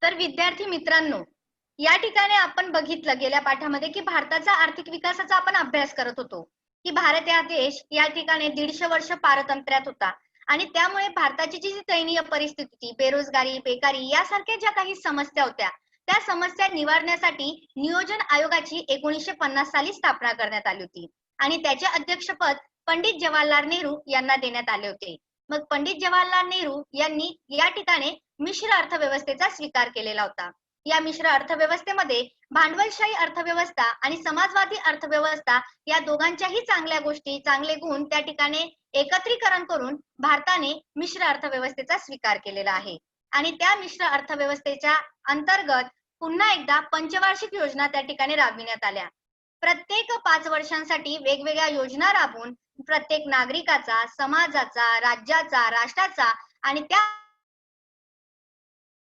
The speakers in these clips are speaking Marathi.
तर विद्यार्थी मित्रांनो, या ठिकाणी आपण बघितलं गेल्या पाठामध्ये की भारताचा आर्थिक विकासाचा आपण अभ्यास करत होतो की भारत हा देश या ठिकाणी 150 वर्ष पारतंत्र्यात होता आणि त्यामुळे भारताची जी दयनीय परिस्थिती होती, बेरोजगारी, बेकारी यासारख्या ज्या काही समस्या होत्या, त्या समस्या निवारण्यासाठी नियोजन आयोगाची 1950 साली स्थापना करण्यात आली होती आणि त्याचे अध्यक्षपद पंडित जवाहरलाल नेहरू यांना देण्यात आले होते. मग पंडित जवाहरलाल नेहरू यांनी या ठिकाणी मिश्र अर्थव्यवस्थेचा स्वीकार केलेला होता. या मिश्र अर्थव्यवस्थेमध्ये भांडवलशाही अर्थव्यवस्था आणि समाजवादी अर्थव्यवस्था या दोघांच्याही चांगल्या गोष्टी, चांगले गुण त्या ठिकाणी एकत्रीकरण करून भारताने मिश्र अर्थव्यवस्थेचा स्वीकार केलेला आहे. आणि त्या मिश्र अर्थव्यवस्थेच्या अंतर्गत पुन्हा एकदा पंचवार्षिक योजना त्या ठिकाणी राबविण्यात आल्या. प्रत्येक 5 वर्षांसाठी वेगवेगळ्या योजना राबवून प्रत्येक नागरिकाचा, समाजाचा, राज्याचा, राष्ट्राचा आणि त्या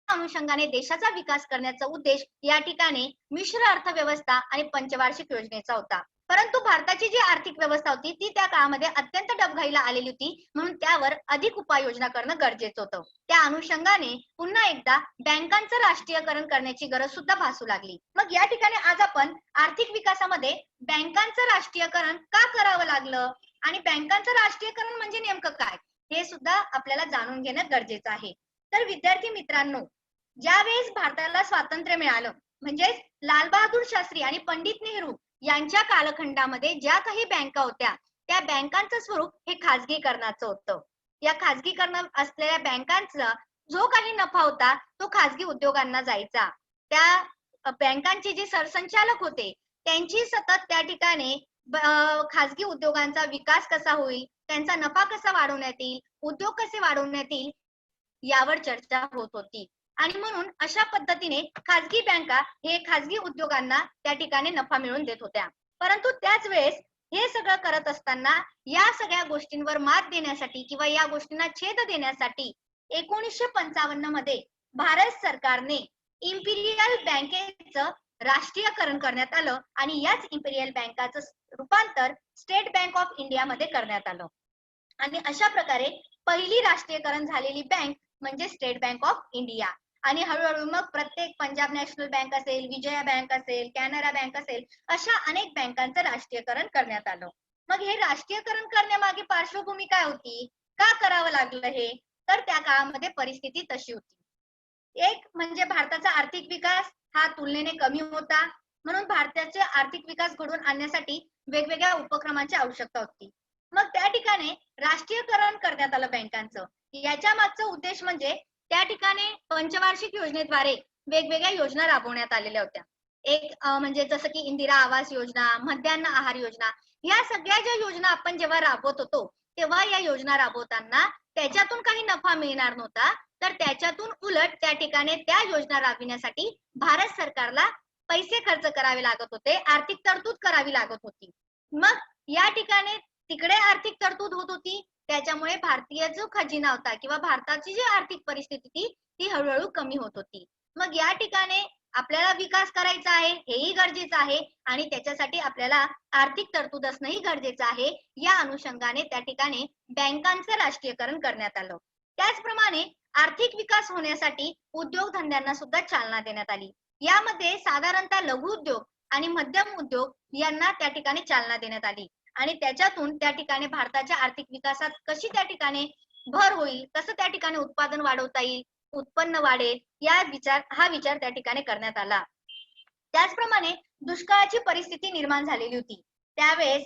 अनुषंगाने देशाचा विकास करण्याचा उद्देश या ठिकाणी मिश्र अर्थव्यवस्था आणि पंचवार्षिक योजनेचा होता. परंतु भारताची जी आर्थिक व्यवस्था होती ती त्या काळामध्ये अत्यंत डबघाईला आलेली होती, म्हणून त्यावर अधिक उपाययोजना करणं गरजेचं होतं. त्या अनुषंगाने पुन्हा एकदा बँकांचं राष्ट्रीयकरण करण्याची गरज सुद्धा भासू लागली. मग या ठिकाणी आज आपण आर्थिक विकासामध्ये बँकांचं राष्ट्रीयकरण का करावं लागलं आणि बँकांचं राष्ट्रीयकरण म्हणजे नेमकं काय, हे सुद्धा आपल्याला जाणून घेणं गरजेचं आहे. तर विद्यार्थी मित्रांनो, ज्यावेळेस भारताला स्वातंत्र्य मिळालं, म्हणजेच लाल बहादूर शास्त्री आणि पंडित नेहरू यांच्या कालखंडामध्ये ज्या काही बँका होत्या, त्या बँकांचं स्वरूप हे खाजगीकरणाचं होतं. या खाजगीकरण असलेल्या बँकांचा जो काही नफा होता तो खाजगी उद्योगांना जायचा. त्या बँकांचे जे सरसंचालक होते त्यांची सतत त्या ठिकाणी खाजगी उद्योगांचा विकास कसा होईल, त्यांचा नफा कसा वाढवण्यात येईल, उद्योग कसे वाढवण्यात येईल यावर चर्चा होत होती. आणि म्हणून अशा पद्धतीने खाजगी बँका हे खाजगी उद्योगांना त्या ठिकाणी नफा मिळवून देत होत्या. परंतु त्याच वेळेस हे सगळं करत असताना या सगळ्या गोष्टींवर मात देण्यासाठी किंवा या गोष्टींना छेद देण्यासाठी 1955 मध्ये भारत सरकारने इम्पिरियल बँकेचं राष्ट्रीयकरण करण्यात आलं आणि याच इम्पिरियल बँकाचं रूपांतर स्टेट बँक ऑफ इंडिया मध्ये करण्यात आलं. आणि अशा प्रकारे पहिली राष्ट्रीयकरण झालेली बँक म्हणजे स्टेट बँक ऑफ इंडिया. आणि हळूहळू मग प्रत्येक पंजाब नॅशनल बँक असेल, विजया बँक असेल, कॅनरा बँक असेल, अशा अनेक बँकांचं राष्ट्रीयकरण करण्यात आलं. मग हे राष्ट्रीयकरण करण्यामागे पार्श्वभूमी काय होती, का करावं लागलं हे, तर त्या काळामध्ये परिस्थिती तशी होती. एक म्हणजे भारताचा आर्थिक विकास हा तुलनेने कमी होता, म्हणून भारताचे आर्थिक विकास घडवून आणण्यासाठी वेगवेगळ्या उपक्रमांची आवश्यकता होती. मग त्या ठिकाणी राष्ट्रीयकरण करण्यात आलं बँकांचं. याच्या मागचा उद्देश म्हणजे त्या ठिकाणी पंचवार्षिक योजनेद्वारे वेगवेगळ्या योजना राबवण्यात आलेल्या होत्या. एक म्हणजे जसं की इंदिरा आवास योजना, मध्यान्ह आहार योजना, या सगळ्या ज्या योजना आपण जेव्हा राबवत होतो तेव्हा या योजना राबवताना त्याच्यातून काही नफा मिळणार नव्हता, तर त्याच्यातून उलट त्या ठिकाणी त्या योजना राबविण्यासाठी भारत सरकारला पैसे खर्च करावे लागत होते, आर्थिक तरतूद करावी लागत होती. मग या ठिकाणी तिकडे आर्थिक तरतूद होत होती, त्याच्यामुळे भारतीय जो खजिना होता किंवा भारताची जी आर्थिक परिस्थिती होती ती हळूहळू कमी होत होती. मग या ठिकाणी आपल्याला विकास करायचा आहे हेही गरजेचं आहे आणि त्याच्यासाठी आपल्याला आर्थिक तरतूद असणंही गरजेचं आहे. या अनुषंगाने त्या ठिकाणी बँकांचं राष्ट्रीयकरण करण्यात आलं. त्याचप्रमाणे आर्थिक विकास होण्यासाठी उद्योगधंद्यांना सुद्धा चालना देण्यात आली. यामध्ये साधारणतः लघु उद्योग आणि मध्यम उद्योग यांना त्या ठिकाणी चालना देण्यात आली आणि त्याच्यातून त्या ठिकाणी भारताच्या आर्थिक विकासात कशी त्या ठिकाणी भर होईल, कसं त्या ठिकाणी उत्पादन वाढवता येईल, उत्पन्न वाढेल, हा विचार त्या ठिकाणी करण्यात आला. त्याचप्रमाणे दुष्काळाची परिस्थिती निर्माण झालेली होती. त्यावेळेस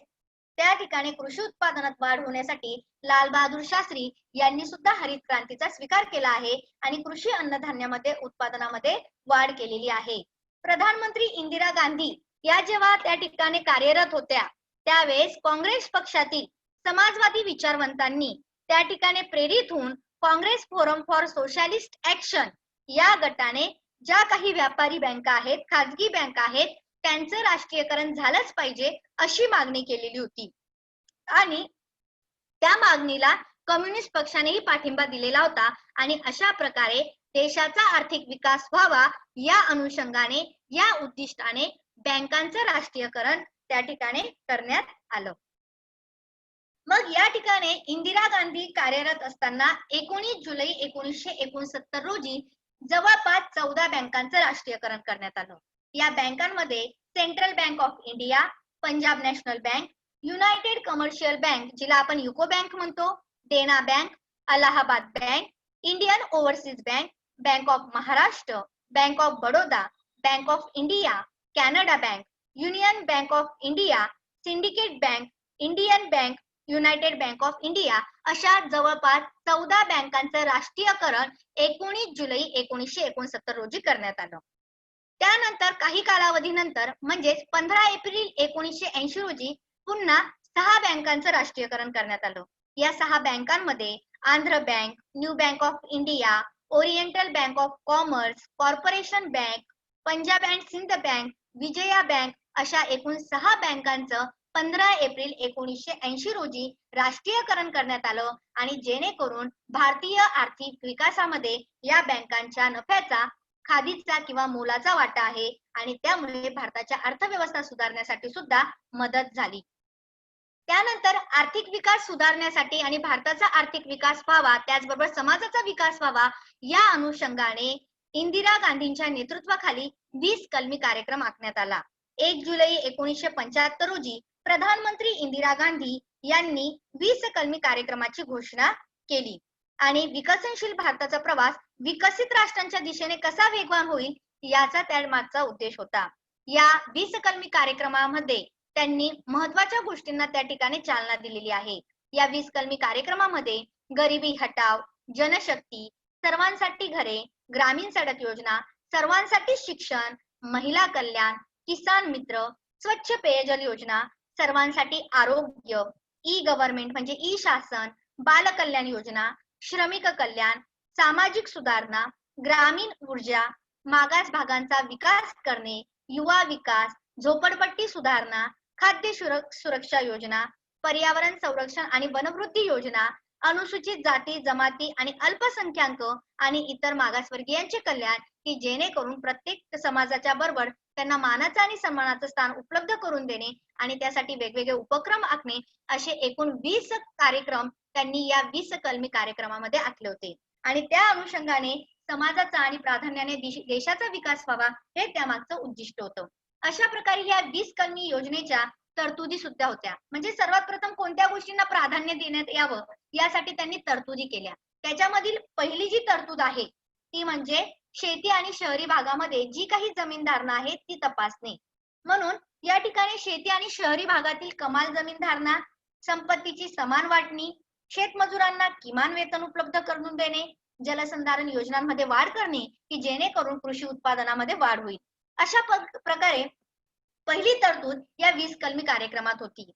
त्या ठिकाणी कृषी उत्पादनात वाढ होण्यासाठी लाल बहादूर शास्त्री यांनी सुद्धा हरित क्रांतीचा स्वीकार केला आहे आणि कृषी अन्नधान्यामध्ये उत्पादनामध्ये वाढ केलेली आहे. प्रधानमंत्री इंदिरा गांधी या जेव्हा त्या ठिकाणी कार्यरत होत्या त्यावेळेस काँग्रेस पक्षातील समाजवादी विचारवंतांनी त्या ठिकाणी प्रेरित होऊन Congress forum for socialist action या गटाने ज्या काही व्यापारी बँका आहेत, खाजगी बँका आहेत, त्यांचं राष्ट्रीयकरण झालंच पाहिजे अशी मागणी केलेली होती आणि त्या मागणीला कम्युनिस्ट पक्षानेही पाठिंबा दिलेला होता आणि अशा प्रकारे देशाचा आर्थिक विकास व्हावा या अनुषंगाने, या उद्दिष्टाने बँकांचं राष्ट्रीयकरण त्या ठिकाणी करण्यात आलं. मग या ठिकाणी इंदिरा गांधी कार्यरत असताना 19 जुलै 1969 रोजी जवळपास 14 बँकांचं राष्ट्रीयकरण करण्यात आलं. या बँकांमध्ये Central Bank of India, Punjab National Bank, United Commercial Bank जिला आपण युको बँक म्हणतो, Dena Bank, Allahabad Bank, Indian Overseas Bank, Bank of Maharashtra, Bank of Baroda, Bank of India, Canada Bank, Union Bank of India, Syndicate Bank, Indian Bank, United Bank of India अशा जवळपास 14 बँकांचं राष्ट्रीयकरण 19 जुलै 1969 रोजी करण्यात आलं. त्यानंतर काही कालावधीनंतर म्हणजेच 15 एप्रिल 1980 रोजी पुन्हा 6 बँकांचं राष्ट्रीयकरण करण्यात आलं. या 6 बँकांमध्ये Andhra Bank, New Bank of India, Oriental Bank of Commerce, Corporation Bank, Punjab and Sind Bank, Vijaya Bank अशा एकूण 6 बँकांचं 15 एप्रिल 1980 रोजी राष्ट्रीयकरण करण्यात आलं आणि जेणेकरून भारतीय आर्थिक विकासामध्ये या बँकांच्या नफ्याचा खादीचा किंवा मोलाचा वाटा आहे आणि त्यामुळे भारताच्या अर्थव्यवस्था सुधारण्यासाठी सुद्धा मदत झाली. त्यानंतर आर्थिक विकास सुधारण्यासाठी आणि भारताचा आर्थिक विकास व्हावा त्याचबरोबर समाजाचा विकास व्हावा या अनुषंगाने इंदिरा गांधींच्या नेतृत्वाखाली 20 कलमी कार्यक्रम आखण्यात आला. 1 जुलै 1975 रोजी प्रधानमंत्री इंदिरा गांधी यांनी 20 कलमी कार्यक्रमाची घोषणा केली आणि विकसनशील भारताचा प्रवास विकसित राष्ट्रांच्या दिशेने कसा वेगवान होईल याचा त्यामागचा उद्देश होता. या 20 कलमी कार्यक्रमामध्ये त्यांनी महत्वाच्या गोष्टींना त्या ठिकाणी चालना दिलेली आहे. या 20 कलमी कार्यक्रमामध्ये गरिबी हटाव, जनशक्ती, सर्वांसाठी घरे, ग्रामीण सडक योजना, सर्वांसाठी शिक्षण, महिला कल्याण, किसान मित्र, स्वच्छ पेयजल योजना, सर्वांसाठी आरोग्य, ई गव्हर्नमेंट म्हणजे ई शासन, बाल कल्याण योजना, श्रमिक कल्याण, सामाजिक सुधारणा, ग्रामीण ऊर्जा, मागास भागांचा विकास करणे, युवा विकास, झोपडपट्टी सुधारणा, खाद्य सुरक्षा योजना, पर्यावरण संरक्षण आणि वनवृद्धी योजना, अनुसूचित जाती जमाती आणि अल्पसंख्याक आणि इतर मागासवर्गीयांचे कल्याण की जेणेकरून प्रत्येक समाजाच्या बरोबर त्यांना मानाचं आणि सन्मानाचं स्थान उपलब्ध करून देणे आणि त्यासाठी वेगवेगळे उपक्रम आखणे असे एकूण 20 कार्यक्रम त्यांनी या 20 कलमी कार्यक्रमामध्ये आखले होते आणि त्या अनुषंगाने समाजाचा आणि प्राधान्याने देशाचा विकास व्हावा हे त्यामागचं उद्दिष्ट होतं. अशा प्रकारे या 20 कलमी योजनेच्या तरतुदी सुद्धा होत्या. म्हणजे सर्वात प्रथम कोणत्या गोष्टींना प्राधान्य देण्यात यावं यासाठी त्यांनी तरतुदी केल्या. त्याच्यामधील पहिली जी तरतूद आहे ती म्हणजे शेती आणि शहरी भागामध्ये जी काही जमीन धारणा आहे ती तपासणे. म्हणून या ठिकाणी शेती आणि शहरी भागातील कमाल जमीन धारणा, संपत्तीची समान वाटणी, शेतमजुरांना किमान वेतन उपलब्ध करून देणे, जलसंधारण योजनांमध्ये वाढ करणे की जेणेकरून कृषी उत्पादनामध्ये वाढ होईल. अशा प्रकारे पहिली तरतूद या 20 कलमी कार्यक्रमात होती.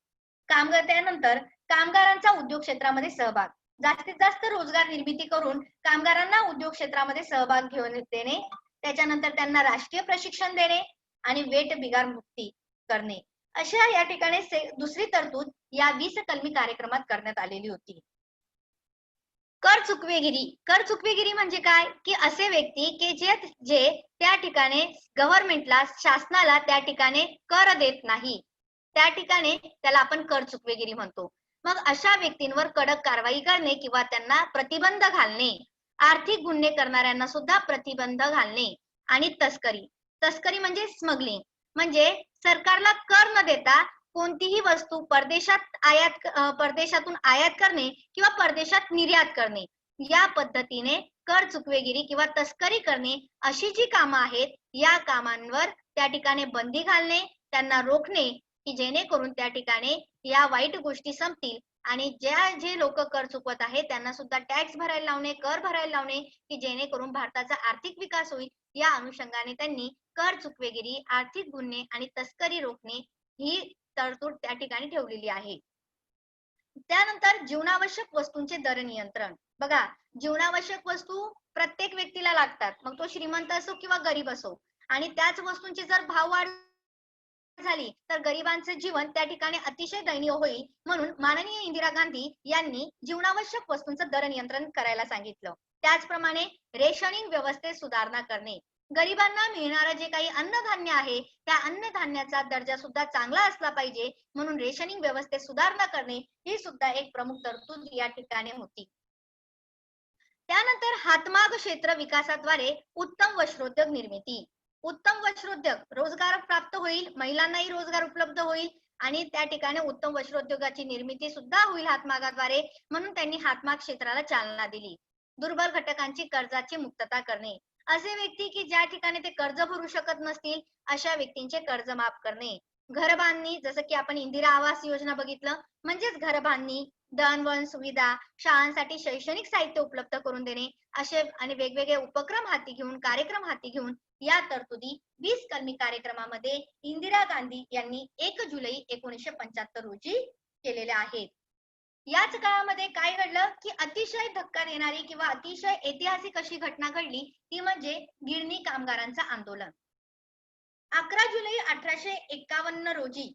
त्यानंतर कामगारांचा उद्योग क्षेत्रामध्ये सहभाग, जास्तीत जास्त रोजगार निर्मिती करून कामगारांना उद्योग क्षेत्रामध्ये सहभाग घेऊन देणे, त्याच्यानंतर त्यांना राष्ट्रीय प्रशिक्षण देणे आणि वेठ बिगार मुक्ती करणे अशा या ठिकाणी दुसरी तरतूद या 20 कलमी कार्यक्रमात करण्यात आलेली होती. कर चुकवेगिरी म्हणजे काय की असे व्यक्ती की जे त्या ठिकाणी गव्हर्नमेंटला शासनाला त्या ठिकाणी कर देत नाही त्या ठिकाणी त्याला आपण कर चुकवेगिरी म्हणतो. मग अशा व्यक्तींवर कडक कारवाई करणे किंवा त्यांना प्रतिबंध घालणे, आर्थिक गुन्हे करणाऱ्यांना सुद्धा प्रतिबंध घालणे आणि तस्करी म्हणजे स्मगलिंग म्हणजे सरकारला कर न देता कोणतीही वस्तू परदेशातून आयात करणे किंवा परदेशात निर्यात करणे या पद्धतीने कर चुकवेगिरी किंवा तस्करी करणे अशी जी कामं आहेत या कामांवर त्या ठिकाणी बंदी घालणे, त्यांना रोखणे की जेणेकरून त्या ठिकाणी या वाईट गोष्टी संपतील आणि जे लोक कर चुकवत आहेत त्यांना सुद्धा टॅक्स भरायला लावणे, कर भरायला लावणे की जेणेकरून भारताचा आर्थिक विकास होईल. या अनुषंगाने त्यांनी कर चुकवेगिरी, आर्थिक गुन्हे आणि तस्करी रोखणे ही तरतूद त्या ठिकाणी ठेवलेली आहे. त्यानंतर जीवनावश्यक वस्तूंचे दर नियंत्रण. बघा, जीवनावश्यक वस्तू प्रत्येक व्यक्तीला लागतात, मग तो श्रीमंत असो किंवा गरीब असो, आणि त्याच वस्तूंची जर भाव वाढ झाली तर गरिबांचे जीवन त्या ठिकाणी अतिशय दयनीय होईल. म्हणून माननीय इंदिरा गांधी यांनी जीवनावश्यक वस्तूंचं दर नियंत्रण करायला सांगितलं. त्याचप्रमाणे रेशनिंग व्यवस्थेत सुधारणा करणे, गरिबांना मिळणारं जे काही अन्नधान्य आहे त्या अन्नधान्याचा दर्जा सुद्धा चांगला असला पाहिजे म्हणून रेशनिंग व्यवस्थेत सुधारणा करणे ही सुद्धा एक प्रमुख तरतूद या ठिकाणी होती. त्यानंतर हातमाग क्षेत्र विकासाद्वारे उत्तम वस्त्रोद्योग निर्मिती. उत्तम वस्त्रोद्योग रोजगार प्राप्त होईल, महिलांनाही रोजगार उपलब्ध होईल आणि त्या ठिकाणी उत्तम वस्त्रोद्योगाची निर्मिती सुद्धा होईल हातमागाद्वारे, म्हणून त्यांनी हातमाग क्षेत्राला चालना दिली. दुर्बल घटकांची कर्जाची मुक्तता करणे. असे व्यक्ती की ज्या ठिकाणी ते कर्ज भरू शकत नसतील, अशा व्यक्तींचे कर्ज माफ करणे. घर बांधणी, जसं की आपण इंदिरा आवास योजना बघितलं, म्हणजेच घर बांधणी, दळणवळण सुविधा, शाळांसाठी शैक्षणिक साहित्य उपलब्ध करून देणे, असे आणि वेगवेगळे उपक्रम हाती घेऊन, कार्यक्रम हाती घेऊन या तरतुदी 20 कलमी कार्यक्रमामध्ये इंदिरा गांधी यांनी 1 जुलै 1975 रोजी केलेल्या आहेत. याच काळामध्ये काय घडलं की अतिशय धक्का देणारी किंवा अतिशय ऐतिहासिक अशी घटना घडली, ती म्हणजे गिरणी कामगारांचं आंदोलन. 11 जुलै 1851 रोजी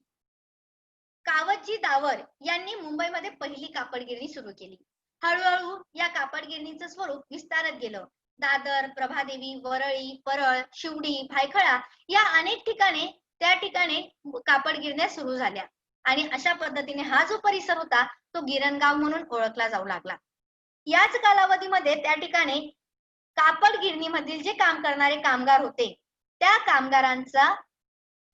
कावतजी दावर यांनी मुंबईमध्ये पहिली कापड गिरणी सुरू केली. हळूहळू या कापड गिरणीचं स्वरूप विस्तारत गेलं. दादर, प्रभादेवी, वरळी, परळ, शिवडी, भायखळा या अनेक ठिकाणी त्या ठिकाणी कापड गिरण्या सुरू झाल्या आणि अशा पद्धतीने हा जो परिसर होता तो गिरणगाव म्हणून ओळखला जाऊ लागला. याच कालावधीमध्ये त्या ठिकाणी कापड गिरणीमधील जे काम करणारे कामगार होते, त्या कामगारांचा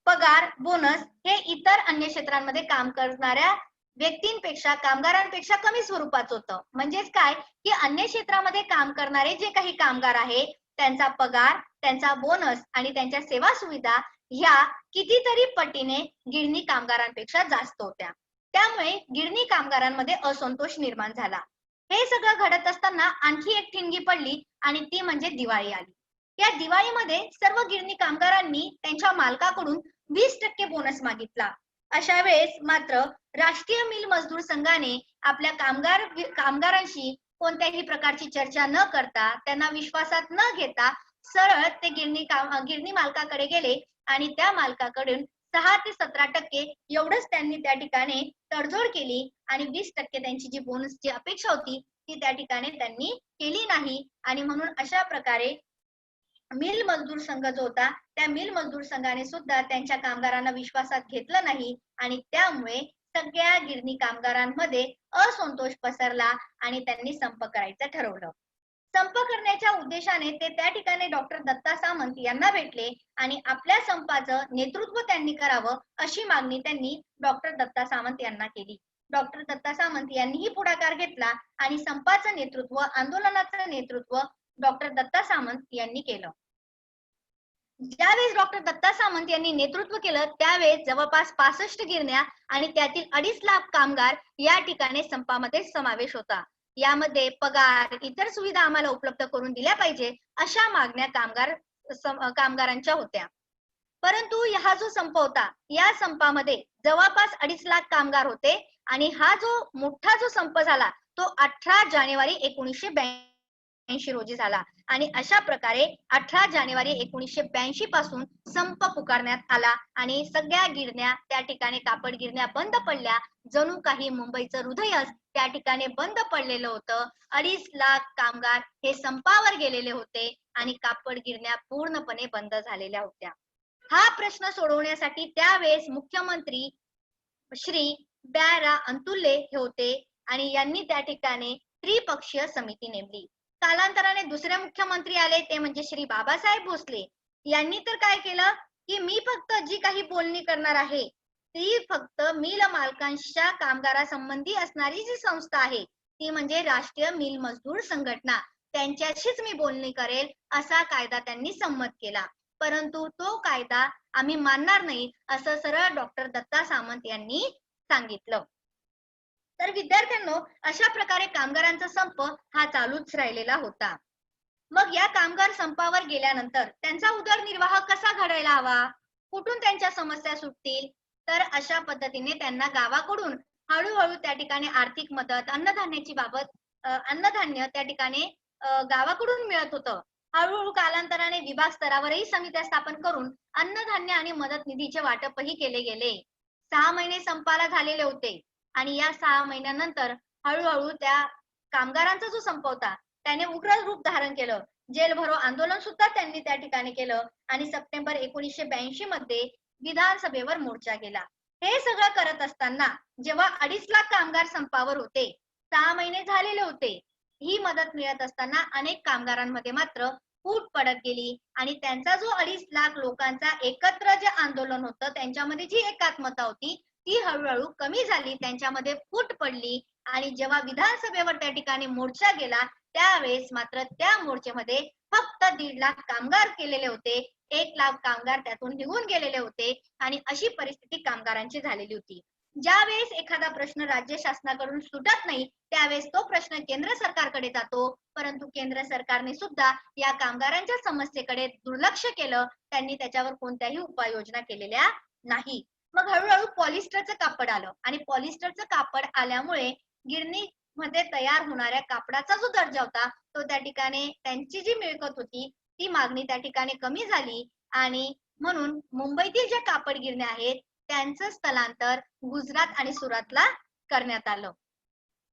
पगार, बोनस हे इतर अन्य क्षेत्रांमध्ये काम करणाऱ्या व्यक्तींपेक्षा, कामगारांपेक्षा कमी स्वरूपाचं होतं. म्हणजेच काय की अन्य क्षेत्रामध्ये काम करणारे जे काही कामगार आहे, त्यांचा पगार, त्यांचा बोनस आणि त्यांच्या सेवा सुविधा ह्या कितीतरी पटीने गिरणी कामगारांपेक्षा जास्त होत्या. त्यामुळे गिरणी कामगारांमध्ये असंतोष निर्माण झाला. हे सगळं घडत असताना आणखी एक ठिणगी पडली आणि ती म्हणजे दिवाळी आली. या दिवाळीमध्ये सर्व गिरणी कामगारांनी त्यांच्या मालकाकडून 20% बोनस मागितला. अशा वेळेस मात्र राष्ट्रीय मिल मजदूर संघाने आपल्या कामगारांशी कोणत्याही प्रकारची चर्चा न करता, त्यांना विश्वासात न घेता सरळ ते गिरणी मालकाकडे गेले आणि त्या मालकाकडून 6 ते 17% एवढंच त्यांनी त्या ठिकाणी तडजोड केली आणि 20% त्यांची जी बोनसची अपेक्षा होती ती त्या ठिकाणी त्यांनी केली नाही आणि म्हणून अशा प्रकारे मिल मजदूर संघ जो होता त्या मिल मजदूर संघाने सुद्धा त्यांच्या कामगारांना विश्वासात घेतलं नाही आणि त्यामुळे सगळ्या गिरणी कामगारांमध्ये असंतोष पसरला आणि त्यांनी संप करायचं ठरवलं. संप करण्याच्या उद्देशाने ते त्या ठिकाणी डॉक्टर दत्ता सामंत यांना भेटले आणि आपल्या संपाचं नेतृत्व त्यांनी करावं अशी मागणी त्यांनी डॉक्टर दत्ता सामंत यांना केली. डॉक्टर दत्ता सामंत यांनीही पुढाकार घेतला आणि संपाचं नेतृत्व, आंदोलनाचं नेतृत्व डॉक्टर दत्ता सामंत यांनी केलं. ज्यावेळेस डॉक्टर दत्ता सामंत यांनी नेतृत्व केलं त्यावेळेस जवळपास 65 गिरण्या आणि त्यातील 2.5 लाख कामगार या ठिकाणी संपामध्ये समावेश होता. यामध्ये पगार, इतर सुविधा आम्हाला उपलब्ध करून दिल्या पाहिजे अशा मागण्या कामगारांच्या होत्या. परंतु हा जो संप होता, या संपामध्ये जवळपास 2.5 लाख कामगार होते आणि हा जो मोठा जो संप झाला तो 18 जानेवारी 1982 रोजी झाला आणि अशा प्रकारे 18 जानेवारी 1982 पासून संप पुकारण्यात आला आणि सगळ्या गिरण्या त्या ठिकाणी कापड गिरण्या बंद पडल्या. जणू काही मुंबईचं हृदयच त्या ठिकाणी बंद पडलेलं होतं. 2.5 लाख कामगार हे संपावर गेलेले होते आणि कापड गिरण्या पूर्णपणे बंद झालेल्या होत्या. हा प्रश्न सोडवण्यासाठी त्यावेळेस मुख्यमंत्री श्री ब्यारा अंतुल्ले हे होते आणि यांनी त्या ठिकाणी त्रिपक्षीय समिती नेमली. कालांतराने दुसरे मुख्यमंत्री आले ते म्हणजे श्री बाबासाहेब भोसले. यांनी तर काय केलं की मी फक्त जी काही बोलणी करणार आहे ती फक्त मिल मालकांच्या कामगारासंबंधी असणारी जी संस्था आहे ती म्हणजे राष्ट्रीय मिल मजदूर संघटना, त्यांच्याशीच मी बोलणी करेल असा कायदा त्यांनी संमत केला. परंतु तो कायदा आम्ही मानणार नाही असं सरळ डॉक्टर दत्ता सामंत यांनी सांगितलं. तर विद्यार्थ्यांनो, अशा प्रकारे कामगारांचा संप हा चालूच राहिलेला होता. मग या कामगार संपावर गेल्यानंतर त्यांचा उदरनिर्वाह कसा घडायला हवा, कुठून त्यांच्या समस्या सुटतील, तर अशा पद्धतीने त्यांना गावाकडून हळूहळू त्या ठिकाणी आर्थिक मदत, अन्नधान्य त्या ठिकाणी गावाकडून मिळत होतं. हळूहळू कालांतराने विभाग स्तरावरही समित्या स्थापन करून अन्नधान्य आणि मदत निधीचे वाटपही केले गेले. 6 महिने संपाला झालेले होते आणि या 6 महिन्यानंतर हळूहळू त्या कामगारांचा जो संप होता त्याने उग्र रूप धारण केलं. जेल भरो आंदोलन सुद्धा त्यांनी त्या ठिकाणी केलं आणि सप्टेंबर 1982 मध्ये विधानसभेवर मोर्चा गेला. हे सगळं करत असताना जेव्हा 2.5 लाख कामगार संपावर होते, 6 महिने झालेले होते, ही मदत मिळत असताना अनेक कामगारांमध्ये मात्र फूट पडत गेली आणि त्यांचा जो 2.5 लाख लोकांचा एकत्र जे आंदोलन होतं त्यांच्यामध्ये जी एकात्मता होती ती हळूहळू कमी झाली, त्यांच्यामध्ये फूट पडली आणि जेव्हा विधानसभेवर त्या ठिकाणी मोर्चा गेला त्यावेळेस मात्र त्या मोर्चेमध्ये फक्त 1.5 लाख कामगार केलेले होते. 1 लाख कामगार त्यातून निघून गेलेले होते आणि अशी परिस्थिती कामगारांची झालेली होती. ज्यावेळेस एखादा प्रश्न राज्य शासनाकडून सुटत नाही त्यावेळेस तो प्रश्न केंद्र सरकारकडे जातो, परंतु केंद्र सरकारने सुद्धा या कामगारांच्या समस्येकडे दुर्लक्ष केलं. त्यांनी त्याच्यावर कोणत्याही उपाययोजना केलेल्या नाही. मग हळूहळू पॉलिस्टरचं कापड आलं आणि पॉलिस्टरचं कापड आल्यामुळे गिरणी मध्ये तयार होणाऱ्या कापडाचा जो दर्जा होता तो त्या ठिकाणी त्यांची जी मिळकत होती ती मागणी त्या ठिकाणी कमी झाली आणि म्हणून मुंबईतील ज्या कापड गिरण्या आहेत त्यांचं स्थलांतर गुजरात आणि सुरतला करण्यात आलं.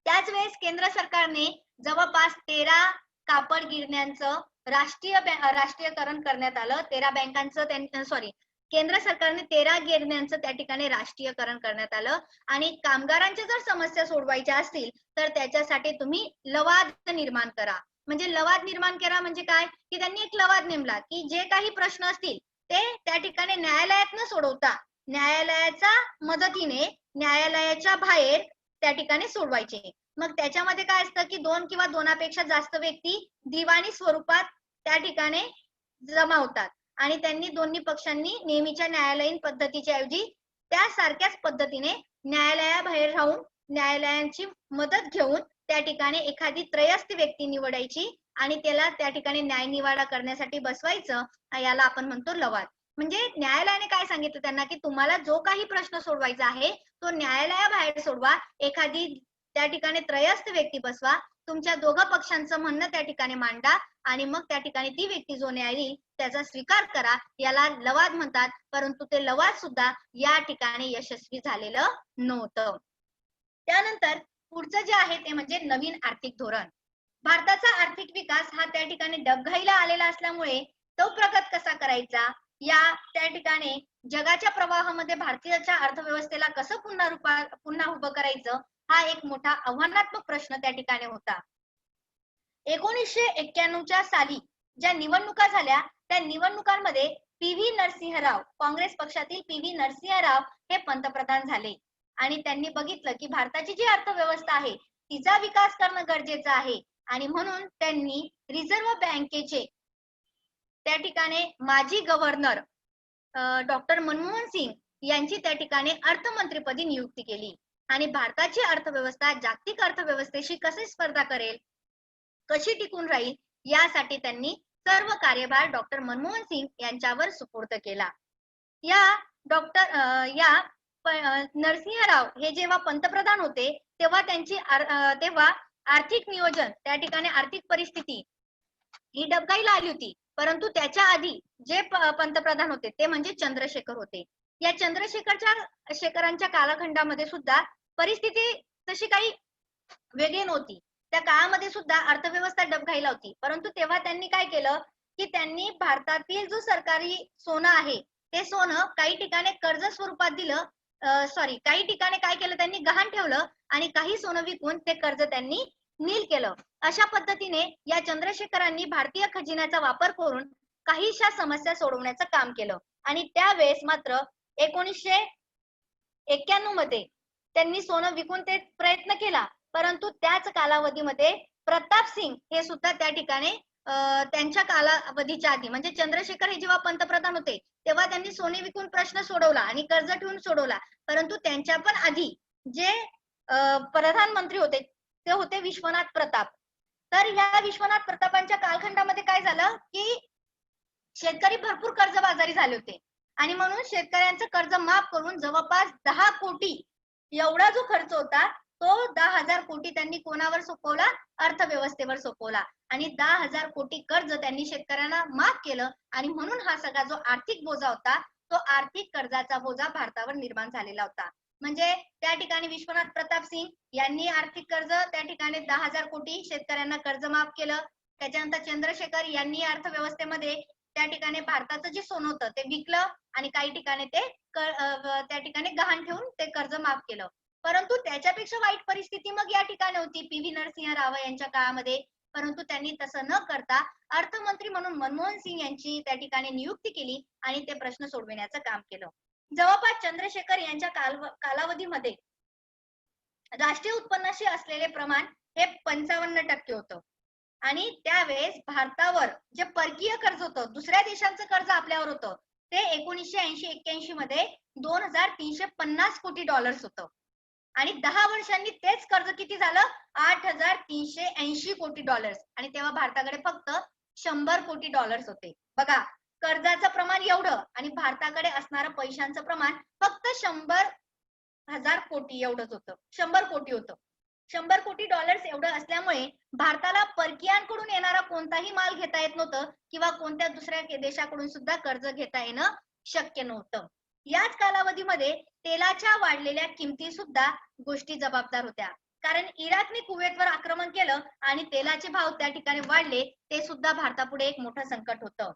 त्याच वेळेस केंद्र सरकारने जवळपास 13 कापड गिरण्यांचं राष्ट्रीयकरण करण्यात आलं. 13 बँकांचं केंद्र सरकारने 13 गिरण्यांचं त्या ठिकाणी राष्ट्रीयकरण करण्यात आलं आणि कामगारांच्या जर समस्या सोडवायच्या असतील तर त्याच्यासाठी तुम्ही लवाद निर्माण करा. म्हणजे लवाद निर्माण करा म्हणजे काय की त्यांनी एक लवाद नेमला की जे काही प्रश्न असतील ते त्या ठिकाणी न्यायालयात न सोडवता न्यायालयाच्या मदतीने न्यायालयाच्या बाहेर त्या ठिकाणी सोडवायचे. मग त्याच्यामध्ये काय असतं की 2 किंवा 2पेक्षा जास्त व्यक्ती दिवाणी स्वरूपात त्या ठिकाणी जमा होतात आणि त्यांनी दोन्ही पक्षांनी नेहमीच्या न्यायालयीन पद्धतीच्या ऐवजी त्यासारख्याच पद्धतीने न्यायालयाबाहेर राहून न्यायालयांची मदत घेऊन त्या ठिकाणी एखादी त्रयस्थ व्यक्ती निवडायची आणि त्याला त्या ठिकाणी न्यायनिवाडा करण्यासाठी बसवायचं. याला आपण म्हणतो लवाद. म्हणजे न्यायालयाने काय सांगितलं त्यांना की तुम्हाला जो काही प्रश्न सोडवायचा आहे तो न्यायालयाबाहेर सोडवा, एखादी त्या ठिकाणी त्रयस्थ व्यक्ती बसवा, तुमच्या दोघं पक्षांचं म्हणणं त्या ठिकाणी मांडा आणि मग त्या ठिकाणी ती व्यक्ती जो न्याय देईल त्याचा स्वीकार करा. याला लवाद म्हणतात. परंतु ते लवाद सुद्धा या ठिकाणी यशस्वी झालेलं नव्हतं. त्यानंतर पुढचं जे आहे ते म्हणजे नवीन आर्थिक धोरण. भारताचा आर्थिक विकास हा त्या ठिकाणी डबघाईला आलेला असल्यामुळे तो प्रगत कसा करायचा या त्या ठिकाणी जगाच्या प्रवाहामध्ये भारतीयच्या अर्थव्यवस्थेला कसं पुन्हा उभं करायचं हा एक मोठा आव्हानात्मक प्रश्न त्या ठिकाणी होता. 1991च्या साली ज्या निवडणुका झाल्या त्या निवडणुकांमध्ये पी.व्ही. नरसिंहराव, काँग्रेस पक्षातील पी.व्ही. नरसिंहराव हे पंतप्रधान झाले आणि त्यांनी बघितलं की भारताची जी अर्थव्यवस्था आहे तिचा विकास करणं गरजेचं आहे आणि म्हणून त्यांनी रिझर्व्ह बँकेचे त्या ठिकाणी माजी गव्हर्नर डॉक्टर मनमोहन सिंग यांची त्या ठिकाणी अर्थमंत्रीपदी नियुक्ती केली आणि भारताची अर्थव्यवस्था जागतिक अर्थव्यवस्थेशी कशी स्पर्धा करेल, कशी टिकून राहील यासाठी त्यांनी सर्व कार्यभार डॉक्टर मनमोहन सिंग यांच्यावर सुपूर्द केला. नरसिंहराव हे जेव्हा पंतप्रधान होते तेव्हा त्यांची आर्थिक नियोजन त्या ठिकाणी आर्थिक परिस्थिती ही डबघाईला आली होती. परंतु त्याच्या आधी जे पंतप्रधान होते ते म्हणजे चंद्रशेखर होते. या शेखरांच्या कालखंडामध्ये सुद्धा परिस्थिती तशी काही वेगळी नव्हती. त्या काळामध्ये सुद्धा अर्थव्यवस्था डबघाईला होती. परंतु तेव्हा त्यांनी काय केलं की त्यांनी भारतातील जो सरकारी सोनं आहे ते सोनं काही ठिकाणी कर्ज स्वरूपात दिलं. काही ठिकाणी काय केलं त्यांनी गहाण ठेवलं आणि काही सोनं विकून ते कर्ज त्यांनी नील केलं. अशा पद्धतीने या चंद्रशेखरांनी भारतीय खजिन्याचा वापर करून काहीशा समस्या सोडवण्याचं काम केलं आणि त्यावेळेस मात्र 1991 मध्ये त्यांनी सोनं विकून ते प्रयत्न केला. परंतु त्याच कालावधीमध्ये प्रताप सिंग हे सुद्धा त्या ठिकाणी त्यांच्या कालावधीच्या आधी म्हणजे चंद्रशेखर हे जेव्हा पंतप्रधान होते तेव्हा त्यांनी सोने विकून प्रश्न सोडवला आणि कर्ज ठेवून सोडवला. परंतु त्यांच्या पण आधी जे प्रधानमंत्री होते ते होते विश्वनाथ प्रताप. तर या विश्वनाथ प्रतापांच्या कालखंडामध्ये काय झालं की शेतकरी भरपूर कर्जबाजारी झाले होते आणि म्हणून शेतकऱ्यांचं कर्ज माफ करून जवळपास 10 कोटी एवढा जो खर्च होता तो 10,000 कोटी त्यांनी कोणावर सोपवला, अर्थव्यवस्थेवर सोपवला आणि 10,000 कोटी कर्ज त्यांनी शेतकऱ्यांना माफ केलं आणि म्हणून हा सगळा जो आर्थिक बोजा होता तो आर्थिक कर्जाचा बोजा भारतावर निर्माण झालेला होता. म्हणजे त्या ठिकाणी विश्वनाथ प्रताप सिंग यांनी आर्थिक कर्ज त्या ठिकाणी 10,000 कोटी शेतकऱ्यांना कर्ज माफ केलं. त्याच्यानंतर चंद्रशेखर यांनी अर्थव्यवस्थेमध्ये त्या ठिकाणी भारताचं जे सोनं होतं ते विकलं आणि काही ठिकाणी ते त्या ठिकाणी गहाण ठेवून ते कर्ज माफ केलं. परंतु त्याच्यापेक्षा वाईट परिस्थिती मग या ठिकाणी होती पी.व्ही. नरसिंह राव यांच्या काळामध्ये. परंतु त्यांनी तसं न करता अर्थमंत्री म्हणून मनमोहन सिंग यांची त्या ठिकाणी नियुक्ती केली आणि ते प्रश्न सोडविण्याचं काम केलं. जवळपास चंद्रशेखर यांच्या कालावधीमध्ये राष्ट्रीय उत्पन्नाशी असलेले प्रमाण हे 55% होतं आणि त्यावेळेस भारतावर जे परकीय कर्ज होतं, दुसऱ्या देशांचं कर्ज आपल्यावर होतं, ते 1980-81 मध्ये $2,350 कोटी होतं आणि 10 वर्षांनी तेच कर्ज किती झालं? $8,380 कोटी आणि तेव्हा भारताकडे फक्त 100 कोटी होते. बघा, कर्जाचं प्रमाण एवढं आणि भारताकडे असणारं पैशांचं प्रमाण फक्त 100,000 कोटी एवढंच होतं. 100 कोटी होतं. 100 कोटी एवढं असल्यामुळे भारताला परकीयांकडून येणारा कोणताही माल घेता येत नव्हतं किंवा कोणत्या दुसऱ्या देशाकडून सुद्धा कर्ज घेता येणं शक्य नव्हतं. याच कालावधीमध्ये तेलाच्या वाढलेल्या किमती सुद्धा गोष्टी जबाबदार होत्या. कारण इराकने कुवेतवर आक्रमण केलं आणि तेलाचे भाव त्या ठिकाणी वाढले, ते सुद्धा भारतापुढे एक मोठं संकट होतं.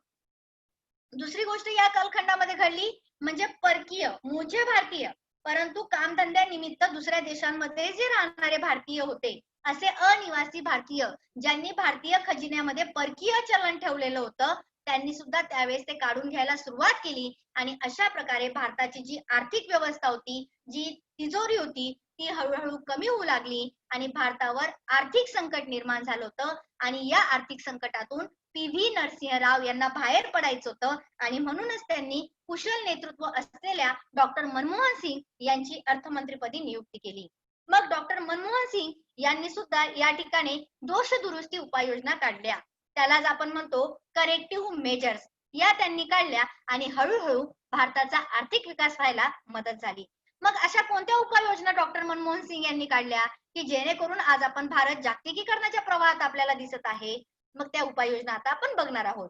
दुसरी गोष्ट या कालखंडामध्ये घडली म्हणजे परकीय, मूळचे भारतीय परंतु कामधंद्यानिमित्त दुसऱ्या देशांमध्ये जे राहणारे भारतीय होते, असे अनिवासी भारतीय ज्यांनी भारतीय खजिन्यामध्ये परकीय चलन ठेवलेलं होतं, त्यांनी सुद्धा त्यावेळेस ते काढून घ्यायला सुरुवात केली आणि अशा प्रकारे भारताची जी आर्थिक व्यवस्था होती, जी तिजोरी होती, ती हळूहळू कमी होऊ लागली आणि भारतावर आर्थिक संकट निर्माण झालं होतं आणि या आर्थिक संकटातून पी.व्ही. नरसिंह राव यांना बाहेर पडायचं होतं आणि म्हणूनच त्यांनी कुशल नेतृत्व असलेल्या डॉक्टर मनमोहन सिंग यांची अर्थमंत्रीपदी नियुक्ती केली. मग डॉक्टर मनमोहन सिंग यांनी सुद्धा या ठिकाणी दोष दुरुस्ती उपाययोजना काढल्या. त्यालाच आपण म्हणतो करेक्टिव्ह मेजर्स, या त्यांनी काढल्या आणि हळूहळू भारताचा आर्थिक विकास व्हायला मदत झाली. मग अशा कोणत्या उपाययोजना डॉक्टर मनमोहन सिंग यांनी काढल्या की जेणेकरून आज आपण भारत जागतिकीकरणाच्या प्रवाहात आपल्याला दिसत आहे? मग त्या उपाययोजना आता आपण बघणार आहोत.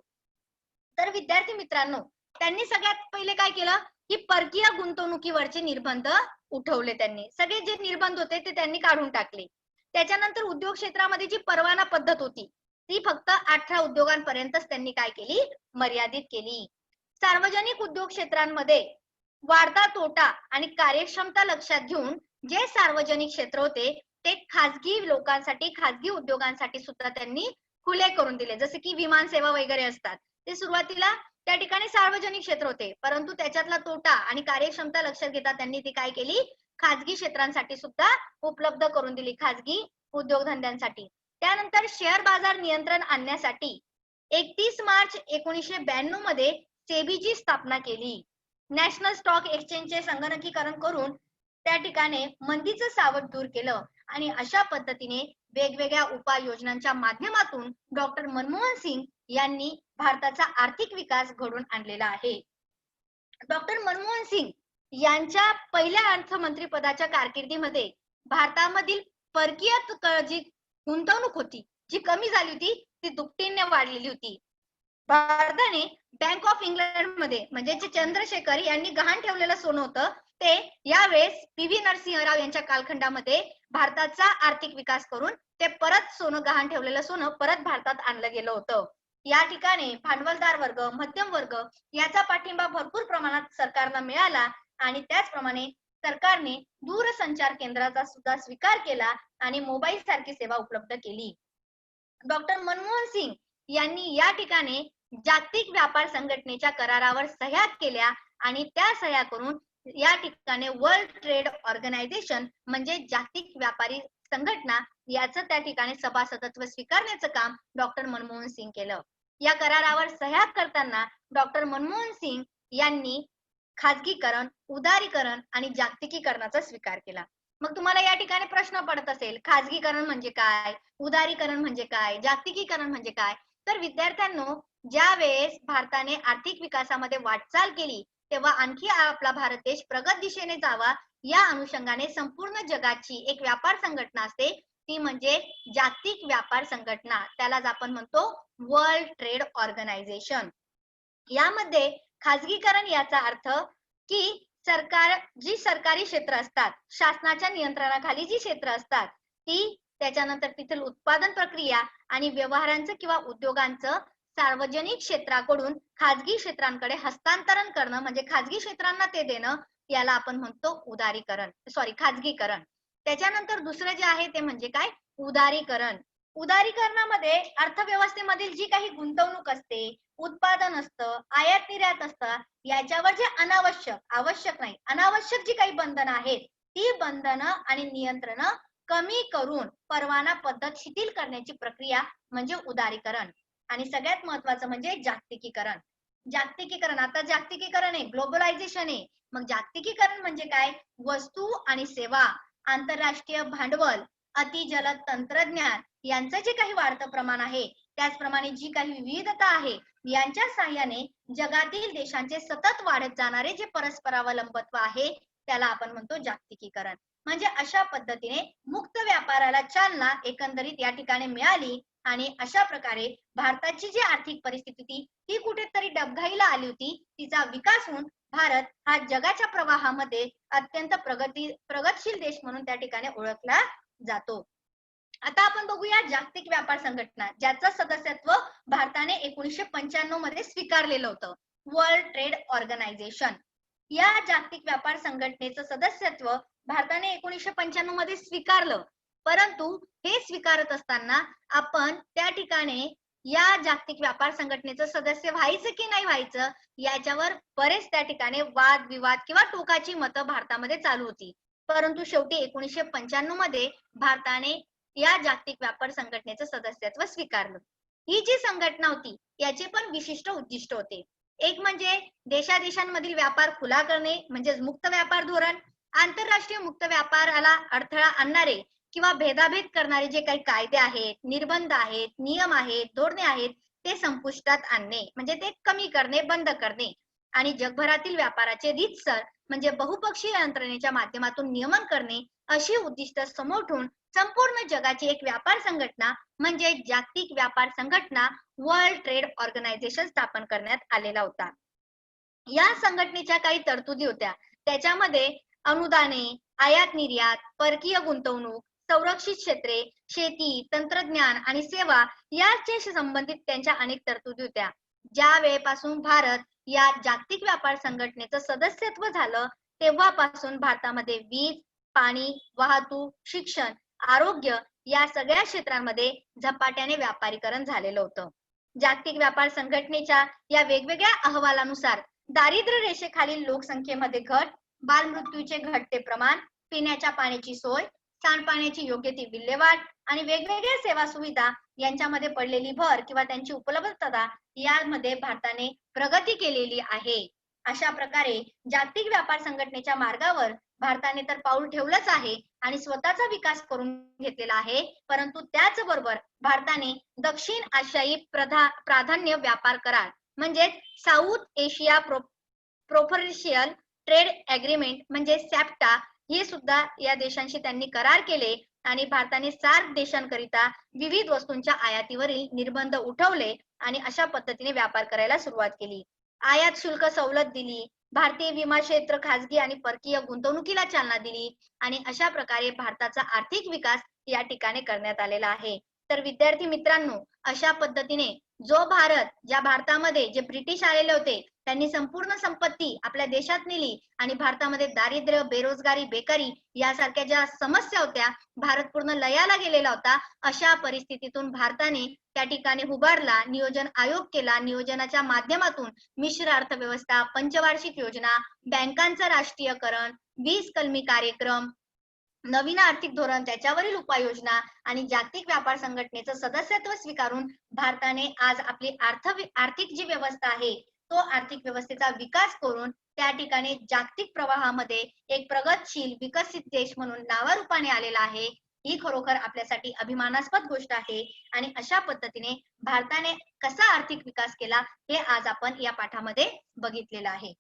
तर विद्यार्थी मित्रांनो, त्यांनी सगळ्यात पहिले काय केलं की परकीय गुंतवणुकीवरचे निर्बंध उठवले. त्यांनी सगळे जे निर्बंध होते ते त्यांनी काढून टाकले. त्याच्यानंतर उद्योग क्षेत्रामध्ये जी परवाना पद्धत होती ती फक्त 18 उद्योगांपर्यंतच त्यांनी काय केली? मर्यादित केली. सार्वजनिक उद्योग क्षेत्रांमध्ये वाढता तोटा आणि कार्यक्षमता लक्षात घेऊन जे सार्वजनिक क्षेत्र होते ते खाजगी लोकांसाठी, खाजगी उद्योगांसाठी सुद्धा त्यांनी खुले करून दिले. जसे की विमान सेवा वगैरे असतात, ते सुरुवातीला त्या ठिकाणी सार्वजनिक क्षेत्र होते, परंतु त्याच्यातला तोटा आणि कार्यक्षमता लक्षात घेता त्यांनी ती काय केली? खाजगी क्षेत्रांसाठी सुद्धा उपलब्ध करून दिली, खाजगी उद्योगधंद्यांसाठी. त्यानंतर शेअर बाजार नियंत्रण आणण्यासाठी 31 मार्च 1992 मध्ये सेबीची स्थापना केली. नॅशनल स्टॉक एक्सचेंजचे संगणकीकरण करून त्या ठिकाणी मंदीचं सावट दूर केलं आणि अशा पद्धतीने वेगवेगळ्या उपाययोजनांच्या माध्यमातून डॉक्टर मनमोहन सिंग यांनी भारताचा आर्थिक विकास घडवून आणलेला आहे. डॉक्टर मनमोहन सिंग यांच्या पहिल्या अर्थमंत्री पदाच्या कारकिर्दीमध्ये भारतामधील परकीय जी गुंतवणूक होती, जी कमी झाली होती, ती दुपटीने वाढलेली होती. भारताने बँक ऑफ इंग्लंड मध्ये म्हणजे जे चंद्रशेखर यांनी गहाण ठेवलेलं सोनं होतं, ते यावेळेस पी.व्ही. नरसिंह राव यांच्या कालखंडामध्ये भारताचा आर्थिक विकास करून ते परत सोनं, गहाण ठेवलेलं सोनं परत भारतात आणलं गेलं होतं. या ठिकाणी भांडवलदार वर्ग, मध्यम वर्ग याचा पाठिंबा भरपूर प्रमाणात सरकारला मिळाला आणि त्याचप्रमाणे सरकारने दूरसंचार केंद्राचा सुद्धा स्वीकार केला आणि मोबाईल सारखी सेवा उपलब्ध केली. डॉक्टर मनमोहन सिंग यांनी या ठिकाणी जागतिक व्यापार संघटनेच्या करारावर सह्या केल्या आणि त्या सह्या करून या ठिकाणी वर्ल्ड ट्रेड ऑर्गनायझेशन म्हणजे जागतिक व्यापारी संघटना याचं त्या ठिकाणी सभासदत्व स्वीकारण्याचं काम डॉक्टर मनमोहन सिंग केलं. या करारावर सह्या करताना डॉक्टर मनमोहन सिंग यांनी खाजगीकरण, उदारीकरण आणि जागतिकीकरणाचा स्वीकार केला. मग तुम्हाला या ठिकाणी प्रश्न पडत असेल, खाजगीकरण म्हणजे काय, उदारीकरण म्हणजे काय, जागतिकीकरण म्हणजे काय? तर विद्यार्थ्यांनो, ज्या वेळेस भारताने आर्थिक विकासामध्ये वाटचाल केली तेव्हा आणखी आपला भारत देश प्रगत दिशेने जावा या अनुषंगाने संपूर्ण जगाची एक व्यापार संघटना असते, ती म्हणजे जागतिक व्यापार संघटना. त्यालाच आपण म्हणतो वर्ल्ड ट्रेड ऑर्गनायझेशन. यामध्ये खाजगीकरण याचा अर्थ की जी सरकारी क्षेत्र असतात, शासनाच्या नियंत्रणाखाली जी क्षेत्र असतात ती, त्याच्यानंतर तिथील उत्पादन प्रक्रिया आणि व्यवहारांचं किंवा उद्योगांचं सार्वजनिक क्षेत्राकडून खाजगी क्षेत्रांकडे हस्तांतरण करणं म्हणजे खाजगी क्षेत्रांना ते देणं, याला आपण म्हणतो उदारीकरण, खाजगीकरण. त्याच्यानंतर दुसरं जे आहे ते म्हणजे काय, उदारीकरण. उदारीकरणामध्ये अर्थव्यवस्थेमधील जी काही गुंतवणूक असते, उत्पादन असतं, आयात निर्यात असतं, याच्यावर जे आवश्यक नाही, अनावश्यक जी काही बंधनं आहेत, ती बंधनं आणि नियंत्रणं कमी करून परवाना पद्धत शिथिल करण्याची प्रक्रिया म्हणजे उदारीकरण. आणि सगळ्यात महत्वाचं म्हणजे जागतिकीकरण. आता जागतिकीकरण आहे, ग्लोबलायझेशन आहे. मग जागतिकीकरण म्हणजे काय, वस्तू आणि सेवा, आंतरराष्ट्रीय भांडवल, अतिजलद तंत्रज्ञान यांचं जे काही वाढतं प्रमाण आहे, त्याचप्रमाणे जी काही विविधता आहे, यांच्या साहाय्याने जगातील देशांचे सतत वाढत जाणारे जे परस्परावलंबत्व आहे, त्याला आपण म्हणतो जागतिकीकरण. म्हणजे अशा पद्धतीने मुक्त व्यापाराला चालना एकंदरीत या ठिकाणी मिळाली आणि अशा प्रकारे भारताची जी आर्थिक परिस्थिती होती ती कुठेतरी डबघाईला आली होती. तिचा विकास होऊन भारत हा जगाच्या प्रवाहामध्ये अत्यंत प्रगतशील देश म्हणून त्या ठिकाणी ओळखला जातो. आता आपण बघूया जागतिक व्यापार संघटना, ज्याचं सदस्यत्व भारताने 1995 मध्ये स्वीकारलेलं होतं, वर्ल्ड ट्रेड ऑर्गनायझेशन. या जागतिक व्यापार संघटनेचं सदस्यत्व भारताने 1995 मध्ये स्वीकारलं. परंतु हे स्वीकारत असताना आपण त्या ठिकाणी या जागतिक व्यापार संघटनेचं सदस्य व्हायचं की नाही व्हायचं, याच्यावर बरेच त्या ठिकाणी वाद विवाद किंवा टोकाची मतं भारतामध्ये चालू होती. परंतु शेवटी 1995 मध्ये भारताने या जागतिक व्यापार संघटनेचं सदस्यत्व स्वीकारलं. ही जी संघटना होती याचे पण विशिष्ट उद्दिष्ट होते. एक म्हणजे देशादेशांमधील व्यापार खुला करणे, म्हणजेच मुक्त व्यापार धोरण, आंतरराष्ट्रीय मुक्त व्यापाराला अडथळा आणणारे किंवा भेदाभेद करणारे जे काही कायदे आहेत, निर्बंध आहेत, नियम आहेत, धोरणे आहेत, ते संपुष्टात आणणे, म्हणजे ते कमी करणे, बंद करणे आणि जगभरातील व्यापाराचे रीतसर म्हणजे बहुपक्षीय यंत्रणेच्या माध्यमातून नियमन करणे, अशी उद्दिष्ट समोर ठेवून संपूर्ण जगाची एक व्यापार संघटना म्हणजे जागतिक व्यापार संघटना, वर्ल्ड ट्रेड ऑर्गनायझेशन स्थापन करण्यात आलेला होता. या संघटनेच्या काही तरतुदी होत्या. त्याच्यामध्ये अनुदाने, आयात निर्यात, परकीय गुंतवणूक, संरक्षित क्षेत्रे, शेती, तंत्रज्ञान आणि सेवा याचे संबंधित त्यांच्या अनेक तरतुदी होत्या. ज्या वेळेपासून भारत या जागतिक व्यापार संघटनेचं सदस्यत्व झालं, तेव्हापासून भारतामध्ये वीज, पाणी, वाहतूक, शिक्षण, आरोग्य या सगळ्या क्षेत्रांमध्ये झपाट्याने व्यापारीकरण झालेलं होतं. जागतिक व्यापार संघटनेच्या या वेगवेगळ्या अहवालानुसार दारिद्र्य रेषेखालील लोकसंख्येमध्ये घट, बालमृत्यूचे घटते प्रमाण, पिण्याच्या पाण्याची सोय, सांडपाण्याची योग्य ती विल्हेवाट आणि वेगवेगळ्या सेवा सुविधा यांच्यामध्ये पडलेली भर किंवा त्यांची उपलब्धता यामध्ये भारताने प्रगती केलेली आहे. अशा प्रकारे जागतिक व्यापार संघटनेच्या मार्गावर भारताने तर पाऊल ठेवलंच आहे आणि स्वतःचा विकास करून घेतलेला आहे. परंतु त्याचबरोबर भारताने दक्षिण आशियाई प्राधान्य व्यापार करार म्हणजे south Asia professional trade agreement म्हणजे सॅप्टा हे सुद्धा या देशांशी त्यांनी करार केले आणि भारताने सार्क देशांकरिता विविध वस्तूंच्या आयातीवरील निर्बंध उठवले आणि अशा पद्धतीने व्यापार करायला सुरुवात केली. आयात शुल्क सवलत दिली, भारतीय विमा क्षेत्र खाजगी आणि परकीय गुंतवणुकीला चालना दिली आणि अशा प्रकारे भारताचा आर्थिक विकास या ठिकाणी करण्यात आलेला आहे. तर विद्यार्थी मित्रांनो, अशा पद्धतीने ज्या भारतामध्ये जे ब्रिटिश आलेले होते त्यांनी संपूर्ण संपत्ती आपल्या देशात नेली आणि भारतामध्ये दारिद्र्य, बेरोजगारी, बेकारी यासारख्या ज्या समस्या होत्या, भारत पूर्ण लयाला गेलेला होता. अशा परिस्थितीतून भारताने त्या ठिकाणी उभारला, नियोजन आयोग केला, नियोजनाच्या माध्यमातून मिश्र अर्थव्यवस्था, पंचवार्षिक योजना, बँकांचं राष्ट्रीयकरण, 20 कलमी कार्यक्रम, नवीन आर्थिक धोरण, त्याच्यावरील उपाययोजना आणि जागतिक व्यापार संघटनेचं सदस्यत्व स्वीकारून भारताने आज आपली आर्थिक जी व्यवस्था आहे तो आर्थिक व्यवस्थेचा विकास करून त्या ठिकाणी जागतिक प्रवाहामध्ये एक प्रगतशील विकसित देश म्हणून नावारूपाने आलेला आहे. ही खरोखर आपल्यासाठी अभिमानास्पद गोष्ट आहे आणि अशा पद्धतीने भारताने कसा आर्थिक विकास केला हे आज आपण या पाठामध्ये बघितलेलं आहे.